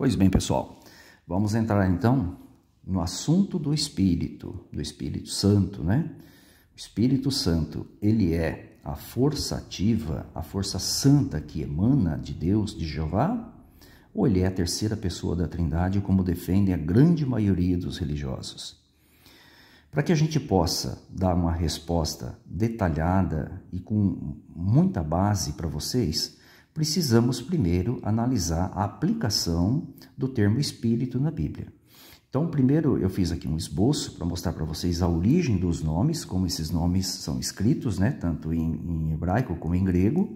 Pois bem, pessoal, vamos entrar então no assunto do Espírito Santo, né? O Espírito Santo, ele é a força ativa, a força santa que emana de Deus, de Jeová? Ou ele é a terceira pessoa da Trindade, como defendem a grande maioria dos religiosos? Para que a gente possa dar uma resposta detalhada e com muita base para vocês, precisamos primeiro analisar a aplicação do termo Espírito na Bíblia. Então, primeiro eu fiz aqui um esboço para mostrar para vocês a origem dos nomes, como esses nomes são escritos, né, tanto em hebraico como em grego,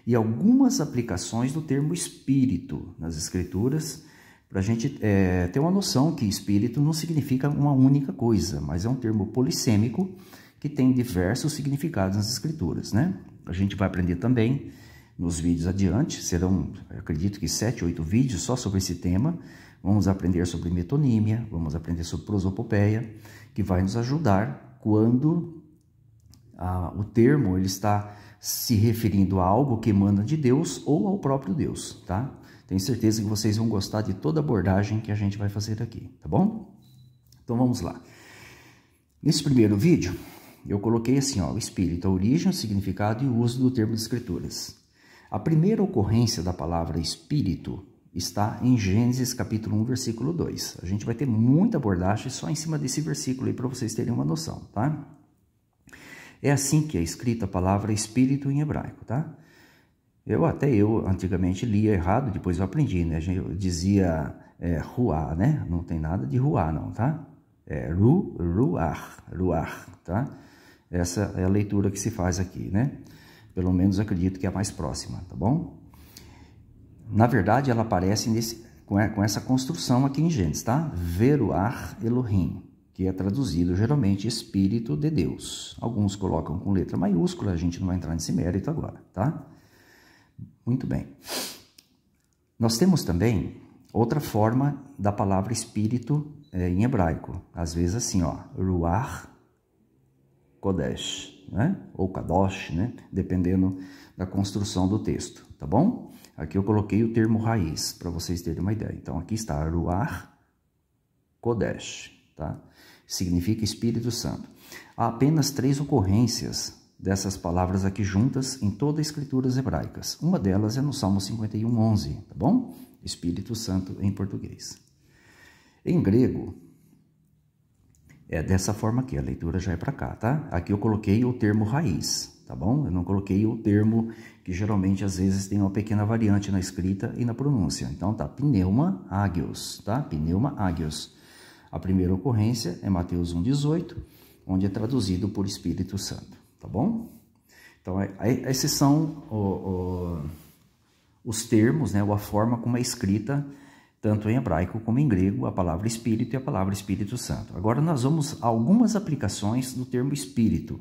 e algumas aplicações do termo Espírito nas Escrituras, para a gente ter uma noção que Espírito não significa uma única coisa, mas é um termo polissêmico que tem diversos significados nas Escrituras, né? A gente vai aprender também nos vídeos adiante, serão, acredito que 7, 8 vídeos só sobre esse tema. Vamos aprender sobre metonímia, vamos aprender sobre prosopopeia, que vai nos ajudar quando o termo ele está se referindo a algo que emana de Deus ou ao próprio Deus, tá? Tenho certeza que vocês vão gostar de toda a abordagem que a gente vai fazer aqui, tá bom? Então vamos lá. Nesse primeiro vídeo, eu coloquei assim, ó, o Espírito, a origem, o significado e o uso do termo das Escrituras. A primeira ocorrência da palavra Espírito está em Gênesis capítulo 1, versículo 2. A gente vai ter muita abordagem só em cima desse versículo aí para vocês terem uma noção, tá? É assim que é escrita a palavra Espírito em hebraico, tá? Eu antigamente lia errado, depois eu aprendi, né? Eu dizia ruá, né? Não tem nada de ruá não, tá? É ruar, tá? Essa é a leitura que se faz aqui, né? Pelo menos acredito que é a mais próxima, tá bom? Na verdade, ela aparece com essa construção aqui em Gênesis, tá? Veruar Elohim, que é traduzido geralmente Espírito de Deus. Alguns colocam com letra maiúscula, a gente não vai entrar nesse mérito agora, tá? Muito bem. Nós temos também outra forma da palavra Espírito em hebraico. Às vezes assim, ó, Ruach Kodesh, né? Ou Kadosh, né? Dependendo da construção do texto, tá bom? Aqui eu coloquei o termo raiz, para vocês terem uma ideia. Então, aqui está Ruach Kodesh, tá? Significa Espírito Santo. Há apenas 3 ocorrências dessas palavras aqui juntas em todas as escrituras hebraicas. Uma delas é no Salmo 51:11, tá bom? Espírito Santo em português. Em grego, é dessa forma aqui, a leitura já é para cá, tá? Aqui eu coloquei o termo raiz, tá bom? Eu não coloquei o termo que geralmente às vezes tem uma pequena variante na escrita e na pronúncia. Então tá, pneuma agios, tá? Pneuma agios. A primeira ocorrência é Mateus 1:18, onde é traduzido por Espírito Santo. Tá bom? Então, esses são os termos, né, ou a forma como é escrita, tanto em hebraico como em grego, a palavra Espírito e a palavra Espírito Santo. Agora, nós vamos a algumas aplicações do termo Espírito.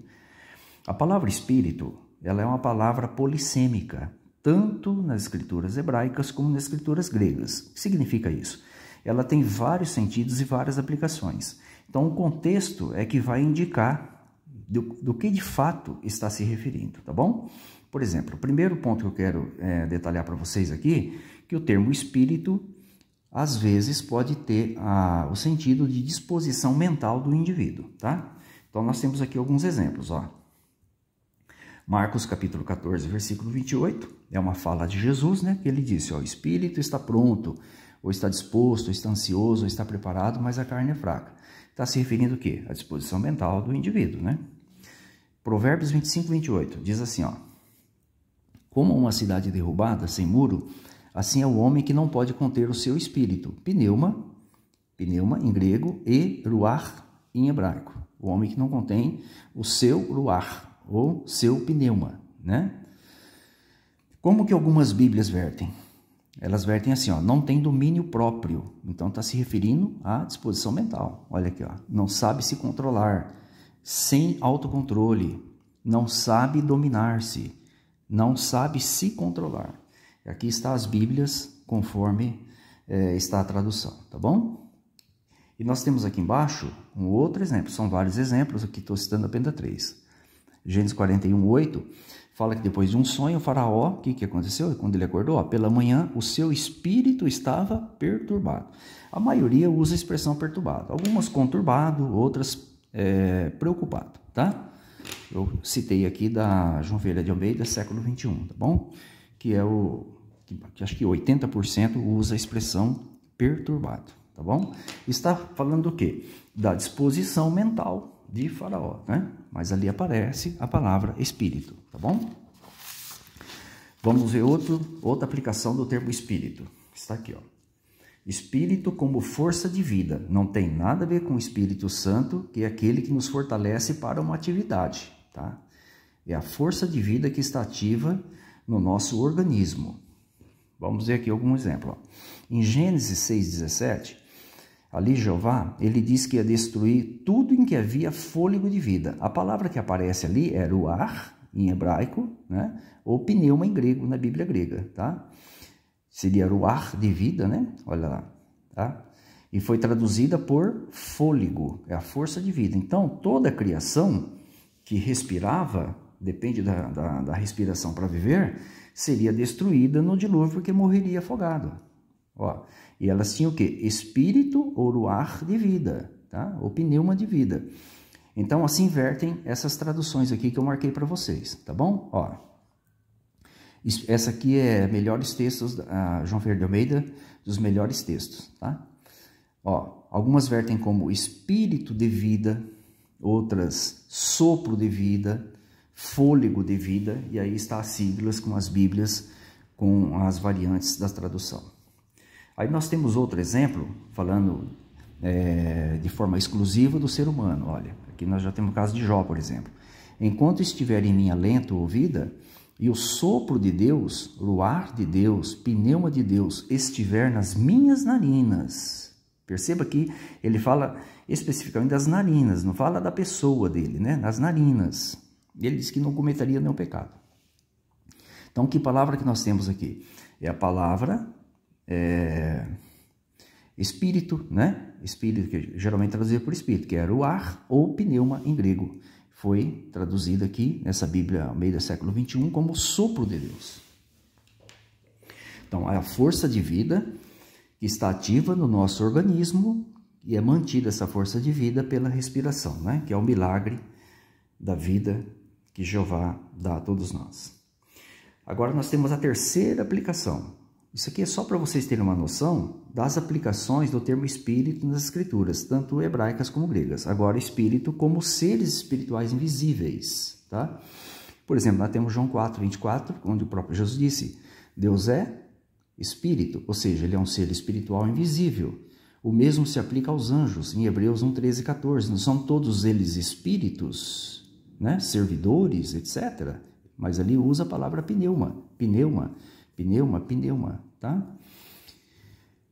A palavra Espírito, ela é uma palavra polissêmica, tanto nas escrituras hebraicas como nas escrituras gregas. O que significa isso? Ela tem vários sentidos e várias aplicações. Então, o contexto é que vai indicar do que de fato está se referindo, tá bom? Por exemplo, o primeiro ponto que eu quero detalhar para vocês aqui, que o termo espírito, às vezes, pode ter o sentido de disposição mental do indivíduo, tá? Então, nós temos aqui alguns exemplos, ó. Marcos capítulo 14, versículo 28, é uma fala de Jesus, né? Que ele disse, ó, o espírito está pronto, ou está disposto, ou está ansioso, ou está preparado, mas a carne é fraca. Está se referindo o quê? A disposição mental do indivíduo, né? Provérbios 25:28 diz assim, ó: como uma cidade derrubada, sem muro, assim é o homem que não pode conter o seu espírito. Pneuma em grego, e ruach em hebraico. O homem que não contém o seu ruach, ou seu pneuma, né? Como que algumas bíblias vertem? Elas vertem assim, ó, não tem domínio próprio. Então está se referindo à disposição mental. Olha aqui, ó, não sabe se controlar, sem autocontrole, não sabe dominar-se, não sabe se controlar. Aqui está as Bíblias conforme está a tradução, tá bom? E nós temos aqui embaixo um outro exemplo, são vários exemplos, aqui estou citando apenas 3. Gênesis 41:8, fala que depois de um sonho, o faraó, o que aconteceu? Quando ele acordou, pela manhã, o seu espírito estava perturbado. A maioria usa a expressão perturbado, algumas conturbado, outras preocupado, tá? Eu citei aqui da João Ferreira de Almeida, século 21, tá bom? Que é que acho que 80% usa a expressão perturbado, tá bom? Está falando do quê? Da disposição mental de Faraó, né? Mas ali aparece a palavra espírito, tá bom? Vamos ver outra aplicação do termo espírito. Está aqui, ó. Espírito como força de vida. Não tem nada a ver com o Espírito Santo, que é aquele que nos fortalece para uma atividade, tá? É a força de vida que está ativa no nosso organismo. Vamos ver aqui algum exemplo, ó. Em Gênesis 6:17, ali Jeová, ele diz que ia destruir tudo em que havia fôlego de vida. A palavra que aparece ali é ruach, em hebraico, né? Ou pneuma em grego, na Bíblia grega, tá? Seria ruach de vida, né? Olha lá, tá? E foi traduzida por fôlego, é a força de vida. Então, toda a criação que respirava, depende da respiração para viver, seria destruída no dilúvio porque morreria afogado. Ó, e elas tinham o quê? Espírito ou ruach de vida, tá? Ou pneuma de vida. Então, assim invertem essas traduções aqui que eu marquei para vocês, tá bom? Ó, essa aqui é melhores textos, João Ferreira de Almeida, dos melhores textos, tá? Ó, algumas vertem como espírito de vida, outras sopro de vida, fôlego de vida, e aí está as siglas com as Bíblias, com as variantes da tradução. Aí nós temos outro exemplo, falando de forma exclusiva do ser humano. Olha, aqui nós já temos o caso de Jó, por exemplo. Enquanto estiver em mim alento ou vida, e o sopro de Deus, ruach de Deus, pneuma de Deus, estiver nas minhas narinas. Perceba que ele fala especificamente das narinas, não fala da pessoa dele, né? Nas narinas. Ele diz que não cometeria nenhum pecado. Então, que palavra que nós temos aqui? É a palavra espírito, né? Espírito, que geralmente é traduzido por espírito, que é ruach ou pneuma em grego. Foi traduzida aqui nessa Bíblia Almeida século 21 como sopro de Deus. Então, é a força de vida que está ativa no nosso organismo e é mantida essa força de vida pela respiração, né? Que é o milagre da vida que Jeová dá a todos nós. Agora nós temos a terceira aplicação. Isso aqui é só para vocês terem uma noção das aplicações do termo espírito nas escrituras, tanto hebraicas como gregas. Agora, espírito como seres espirituais invisíveis, tá? Por exemplo, nós temos João 4:24, onde o próprio Jesus disse, Deus é espírito, ou seja, ele é um ser espiritual invisível. O mesmo se aplica aos anjos, em Hebreus 1:13-14. Não são todos eles espíritos, né? Servidores, etc. Mas ali usa a palavra pneuma, tá?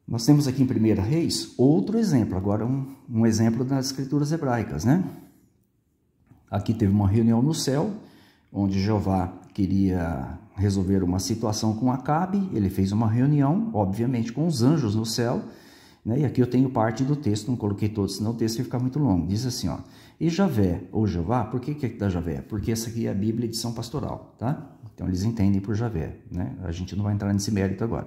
Nós temos aqui em 1 Reis outro exemplo, agora um exemplo das escrituras hebraicas, né? Aqui teve uma reunião no céu, onde Jeová queria resolver uma situação com Acabe, ele fez uma reunião, obviamente, com os anjos no céu, né? E aqui eu tenho parte do texto, não coloquei todo, senão o texto ia ficar muito longo. Diz assim, ó, e Javé, ou Jeová, por que é da Javé? Porque essa aqui é a Bíblia edição pastoral, tá? Então, eles entendem por Javé, né? A gente não vai entrar nesse mérito agora.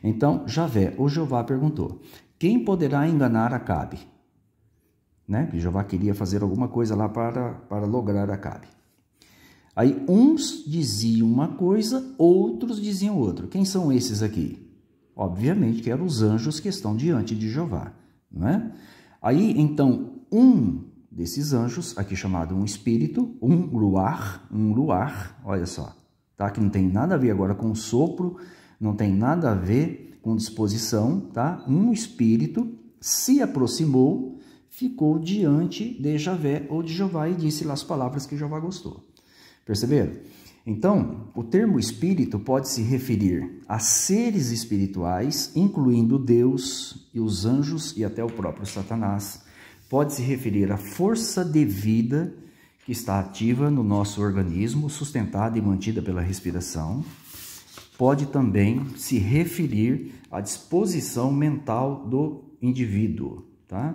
Então, Javé, ou Jeová, perguntou, quem poderá enganar Acabe? Né? Que Jeová queria fazer alguma coisa lá para lograr Acabe. Aí, uns diziam uma coisa, outros diziam outra. Quem são esses aqui? Obviamente que eram os anjos que estão diante de Jeová, não é? Aí, então, um desses anjos, aqui chamado um espírito, um ruach, olha só, tá? Que não tem nada a ver agora com sopro, não tem nada a ver com disposição, tá? Um espírito se aproximou, ficou diante de Javé ou de Jeová e disse lá as palavras que Jeová gostou. Perceberam? Então, o termo espírito pode se referir a seres espirituais, incluindo Deus e os anjos e até o próprio Satanás. Pode se referir à força de vida que está ativa no nosso organismo, sustentada e mantida pela respiração. Pode também se referir à disposição mental do indivíduo, tá?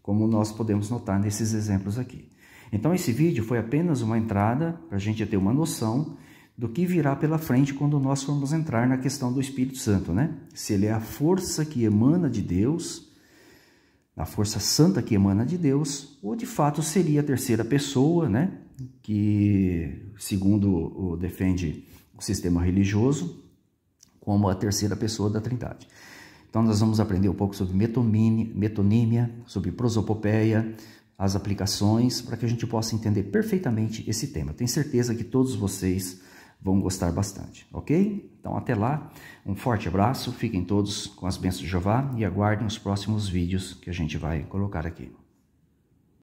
Como nós podemos notar nesses exemplos aqui. Então esse vídeo foi apenas uma entrada para a gente ter uma noção do que virá pela frente quando nós formos entrar na questão do Espírito Santo, né? Se ele é a força que emana de Deus, a força santa que emana de Deus, ou de fato seria a terceira pessoa, né? Que, segundo defende o sistema religioso, como a terceira pessoa da Trindade. Então nós vamos aprender um pouco sobre metonímia, sobre prosopopeia, as aplicações, para que a gente possa entender perfeitamente esse tema. Eu tenho certeza que todos vocês vão gostar bastante, ok? Então até lá, um forte abraço, fiquem todos com as bênçãos de Jeová e aguardem os próximos vídeos que a gente vai colocar aqui.